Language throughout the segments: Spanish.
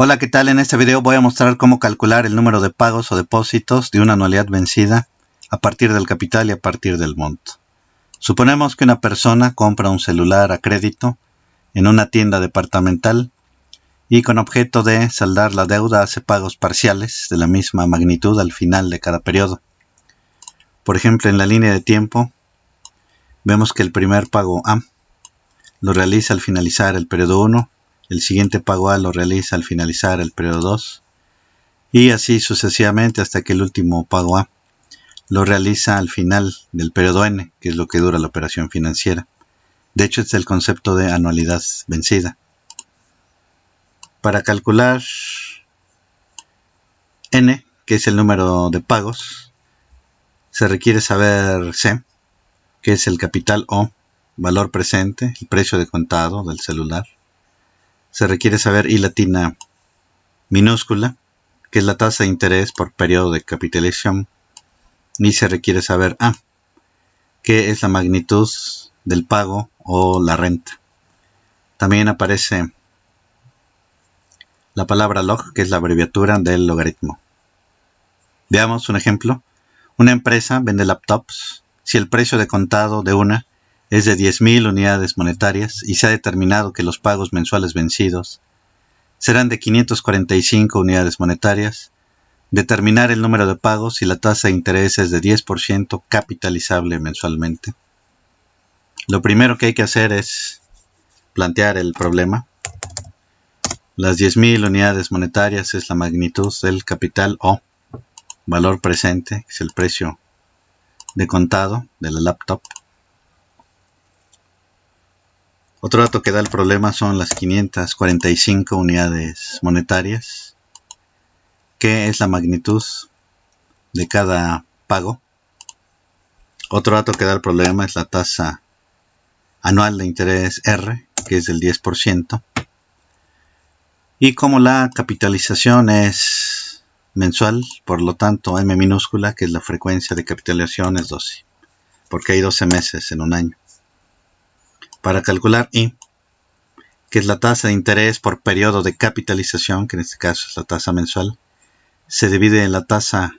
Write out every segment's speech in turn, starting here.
Hola, ¿qué tal? En este video voy a mostrar cómo calcular el número de pagos o depósitos de una anualidad vencida a partir del capital y a partir del monto. Suponemos que una persona compra un celular a crédito en una tienda departamental y con objeto de saldar la deuda hace pagos parciales de la misma magnitud al final de cada periodo. Por ejemplo, en la línea de tiempo vemos que el primer pago A lo realiza al finalizar el periodo 1, el siguiente pago A lo realiza al finalizar el periodo 2 y así sucesivamente hasta que el último pago A lo realiza al final del periodo N, que es lo que dura la operación financiera. De hecho, es el concepto de anualidad vencida. Para calcular N, que es el número de pagos, se requiere saber C, que es el capital O, valor presente, el precio de contado del celular. Se requiere saber I latina minúscula, que es la tasa de interés por periodo de capitalización. Y se requiere saber A, que es la magnitud del pago o la renta. También aparece la palabra log, que es la abreviatura del logaritmo. Veamos un ejemplo. Una empresa vende laptops. Si el precio de contado de una es de 10.000 unidades monetarias y se ha determinado que los pagos mensuales vencidos serán de 545 unidades monetarias, determinar el número de pagos y la tasa de interés es de 10% capitalizable mensualmente. Lo primero que hay que hacer es plantear el problema. Las 10.000 unidades monetarias es la magnitud del capital O, valor presente, que es el precio de contado de la laptop. Otro dato que da el problema son las 545 unidades monetarias, que es la magnitud de cada pago. Otro dato que da el problema es la tasa anual de interés R, que es del 10%. Y como la capitalización es mensual, por lo tanto M minúscula, que es la frecuencia de capitalización, es 12, porque hay 12 meses en un año. Para calcular I, que es la tasa de interés por periodo de capitalización, que en este caso es la tasa mensual, se divide en la tasa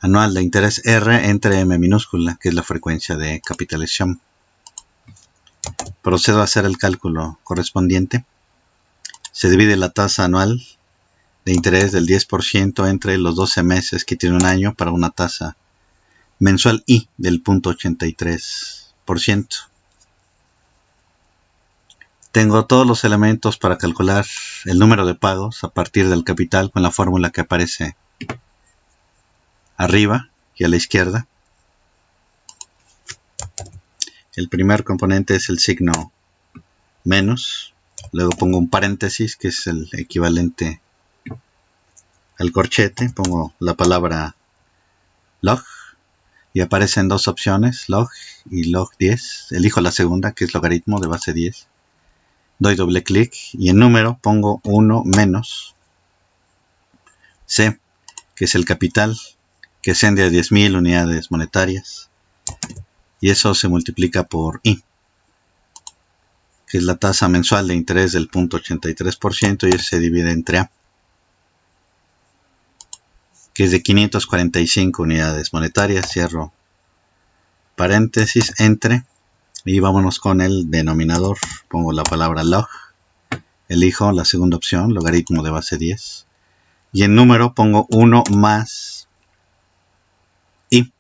anual de interés R entre M minúscula, que es la frecuencia de capitalización. Procedo a hacer el cálculo correspondiente. Se divide la tasa anual de interés del 10% entre los 12 meses que tiene un año para una tasa mensual I del 0.83%. Tengo todos los elementos para calcular el número de pagos a partir del capital con la fórmula que aparece arriba y a la izquierda. El primer componente es el signo menos. Luego pongo un paréntesis, que es el equivalente al corchete. Pongo la palabra log y aparecen dos opciones, log y log 10. Elijo la segunda, que es logaritmo de base 10. Doy doble clic y en número pongo 1 menos C, que es el capital, que asciende a 10.000 unidades monetarias. Y eso se multiplica por I, que es la tasa mensual de interés del 0.83%, y eso se divide entre A, que es de 545 unidades monetarias. Cierro paréntesis, entre, y vámonos con el denominador. Pongo la palabra log, elijo la segunda opción, logaritmo de base 10, y en número pongo 1 más I,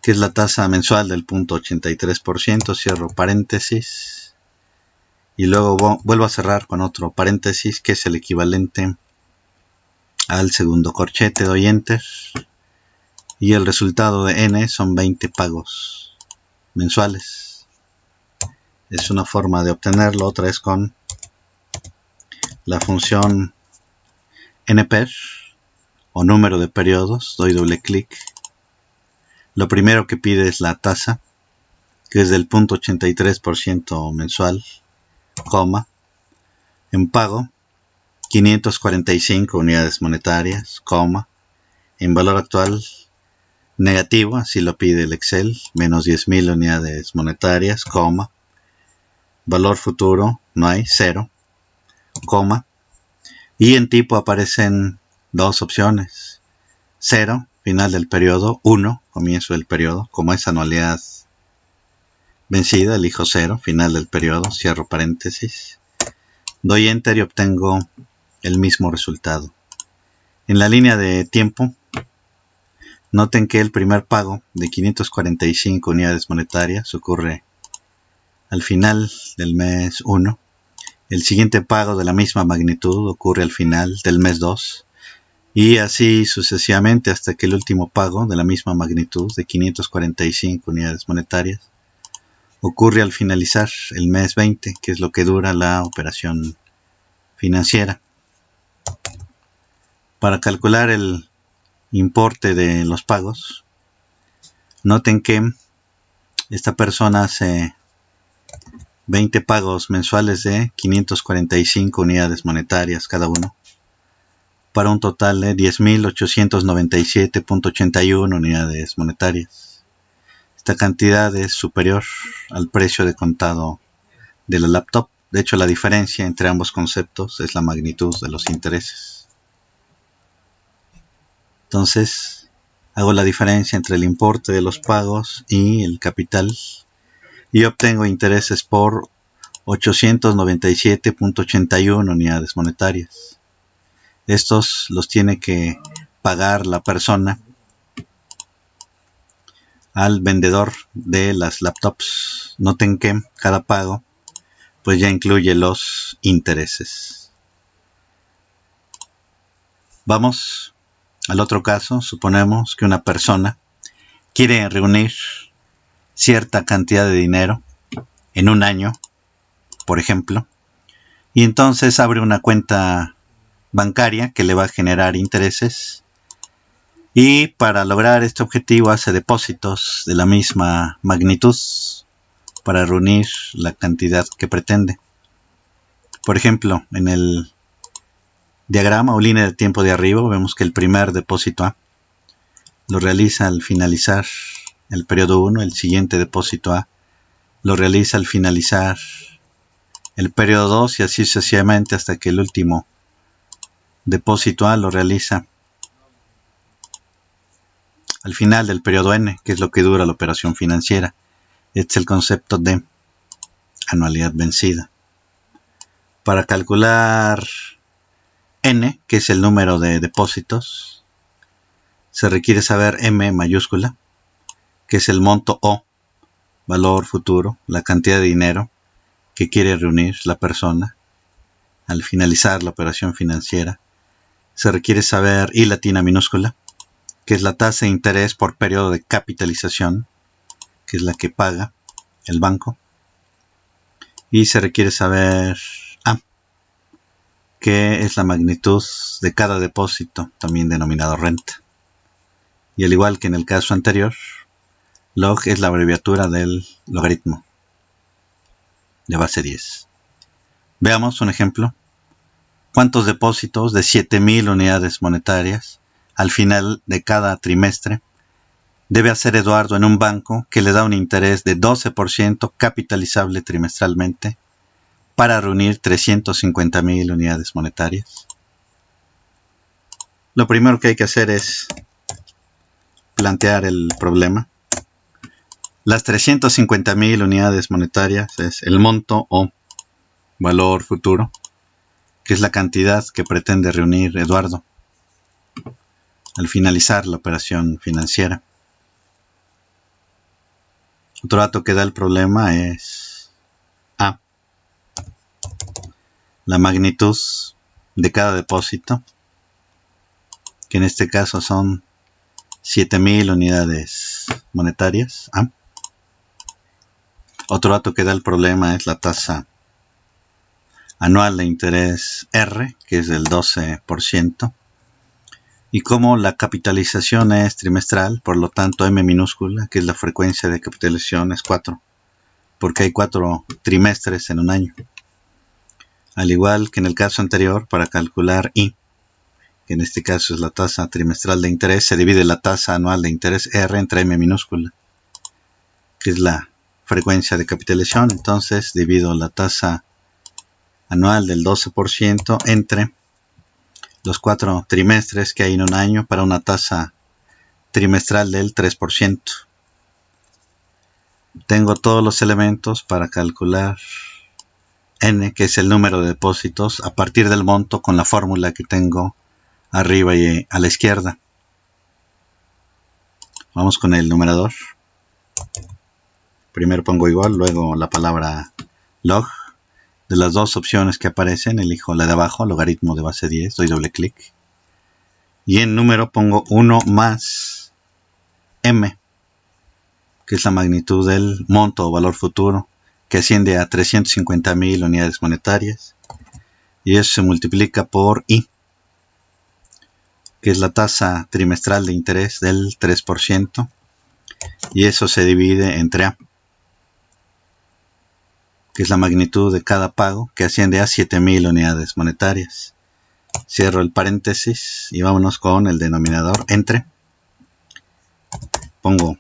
que es la tasa mensual del 0.83%, cierro paréntesis, y luego vuelvo a cerrar con otro paréntesis, que es el equivalente al segundo corchete. Doy enter, y el resultado de N son 20 pagos mensuales. Es una forma de obtenerlo. Otra es con la función nper o número de periodos. Doy doble clic. Lo primero que pide es la tasa, que es del 0.83% mensual, coma, en pago 545 unidades monetarias, coma, en valor actual negativo, así lo pide el Excel, menos 10.000 unidades monetarias, coma, valor futuro no hay, 0, coma, Y en tipo aparecen dos opciones: 0, final del periodo; 1, comienzo del periodo. Como es anualidad vencida, elijo 0, final del periodo, cierro paréntesis, doy enter y obtengo el mismo resultado. En la línea de tiempo, noten que el primer pago de 545 unidades monetarias ocurre al final del mes 1. El siguiente pago de la misma magnitud ocurre al final del mes 2. Y así sucesivamente hasta que el último pago de la misma magnitud de 545 unidades monetarias ocurre al finalizar el mes 20, que es lo que dura la operación financiera. Para calcular el importe de los pagos, noten que esta persona hace 20 pagos mensuales de 545 unidades monetarias cada uno, para un total de 10.897.81 unidades monetarias. Esta cantidad es superior al precio de contado de la laptop. De hecho, la diferencia entre ambos conceptos es la magnitud de los intereses. Entonces, hago la diferencia entre el importe de los pagos y el capital y obtengo intereses por 897.81 unidades monetarias. Estos los tiene que pagar la persona al vendedor de las laptops. Noten que cada pago pues ya incluye los intereses. Vamos al otro caso. Suponemos que una persona quiere reunir cierta cantidad de dinero en un año, por ejemplo, y entonces abre una cuenta bancaria que le va a generar intereses, y para lograr este objetivo hace depósitos de la misma magnitud para reunir la cantidad que pretende. Por ejemplo, en el diagrama o línea de tiempo de arriba vemos que el primer depósito A lo realiza al finalizar el periodo 1, el siguiente depósito A lo realiza al finalizar el periodo 2 y así sucesivamente hasta que el último depósito A lo realiza al final del periodo N, que es lo que dura la operación financiera. Este es el concepto de anualidad vencida. Para calcular N, que es el número de depósitos, se requiere saber M mayúscula, que es el monto O, valor futuro, la cantidad de dinero que quiere reunir la persona al finalizar la operación financiera. Se requiere saber I latina minúscula, que es la tasa de interés por periodo de capitalización, que es la que paga el banco. Y se requiere saber A, que es la magnitud de cada depósito, también denominado renta. Y al igual que en el caso anterior, log es la abreviatura del logaritmo de base 10. Veamos un ejemplo. ¿Cuántos depósitos de 7.000 unidades monetarias al final de cada trimestre debe hacer Eduardo en un banco que le da un interés de 12% capitalizable trimestralmente para reunir 350.000 unidades monetarias? Lo primero que hay que hacer es plantear el problema. Las 350.000 unidades monetarias es el monto o valor futuro, que es la cantidad que pretende reunir Eduardo al finalizar la operación financiera. Otro dato que da el problema es A, la magnitud de cada depósito, que en este caso son 7.000 unidades monetarias. A. Otro dato que da el problema es la tasa anual de interés R, que es del 12%. Y como la capitalización es trimestral, por lo tanto M minúscula, que es la frecuencia de capitalización, es 4, porque hay 4 trimestres en un año. Al igual que en el caso anterior, para calcular I, que en este caso es la tasa trimestral de interés, se divide la tasa anual de interés R entre M minúscula, que es la frecuencia de capitalización. Entonces divido la tasa anual del 12% entre los 4 trimestres que hay en un año para una tasa trimestral del 3%. Tengo todos los elementos para calcular N, que es el número de depósitos, a partir del monto con la fórmula que tengo arriba y a la izquierda. Vamos con el numerador. Primero pongo igual, luego la palabra log. De las dos opciones que aparecen, elijo la de abajo, logaritmo de base 10, doy doble clic. Y en número pongo 1 más M, que es la magnitud del monto o valor futuro, que asciende a 350.000 unidades monetarias. Y eso se multiplica por I, que es la tasa trimestral de interés del 3%. Y eso se divide entre A, que es la magnitud de cada pago, que asciende a 7.000 unidades monetarias. Cierro el paréntesis y vámonos con el denominador entre. Pongo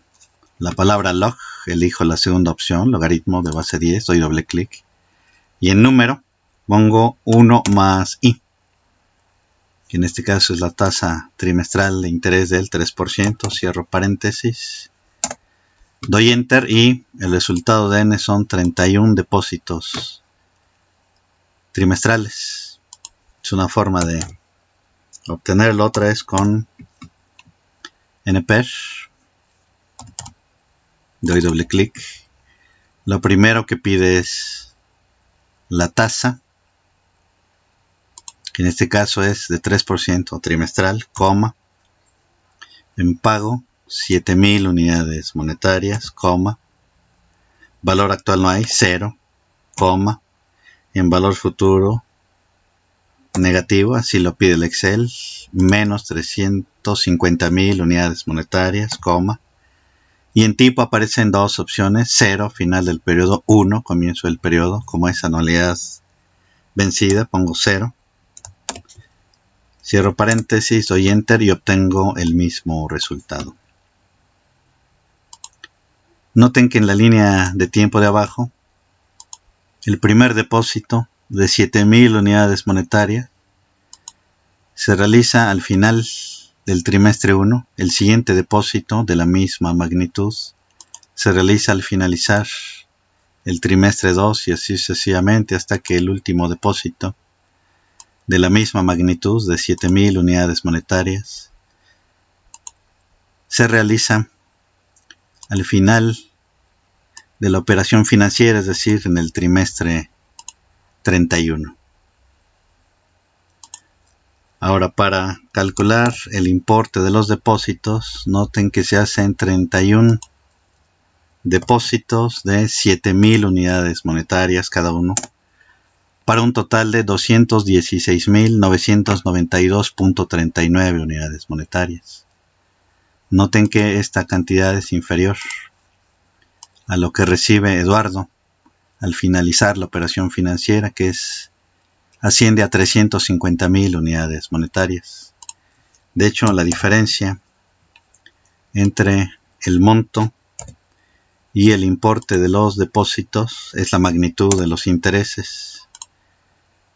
la palabra log, elijo la segunda opción, logaritmo de base 10, doy doble clic. Y en número pongo 1 más I, que en este caso es la tasa trimestral de interés del 3%, cierro paréntesis. Doy enter y el resultado de N son 31 depósitos trimestrales. Es una forma de obtenerlo. Otra es con NPER. Doy doble clic. Lo primero que pide es la tasa, que en este caso es de 3% trimestral, coma, en pago 7.000 unidades monetarias, coma, valor actual no hay, 0, coma, en valor futuro negativo, así lo pide el Excel, menos 350.000 unidades monetarias, coma, y en tipo aparecen dos opciones, 0, final del periodo, 1, comienzo del periodo, como es anualidad vencida, pongo 0, cierro paréntesis, doy enter y obtengo el mismo resultado. Noten que en la línea de tiempo de abajo, el primer depósito de 7.000 unidades monetarias se realiza al final del trimestre 1. El siguiente depósito de la misma magnitud se realiza al finalizar el trimestre 2 y así sucesivamente hasta que el último depósito de la misma magnitud de 7.000 unidades monetarias se realiza al final de la operación financiera, es decir, en el trimestre 31. Ahora, para calcular el importe de los depósitos, noten que se hacen 31 depósitos de 7.000 unidades monetarias cada uno, para un total de 216.992.39 unidades monetarias. Noten que esta cantidad es inferior a lo que recibe Eduardo al finalizar la operación financiera, que asciende a 350.000 unidades monetarias. De hecho, la diferencia entre el monto y el importe de los depósitos es la magnitud de los intereses,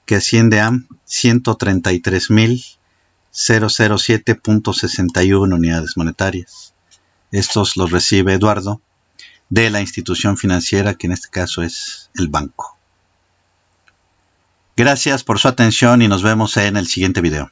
que asciende a 133.007.61 unidades monetarias. Estos los recibe Eduardo de la institución financiera, que en este caso es el banco. Gracias por su atención y nos vemos en el siguiente video.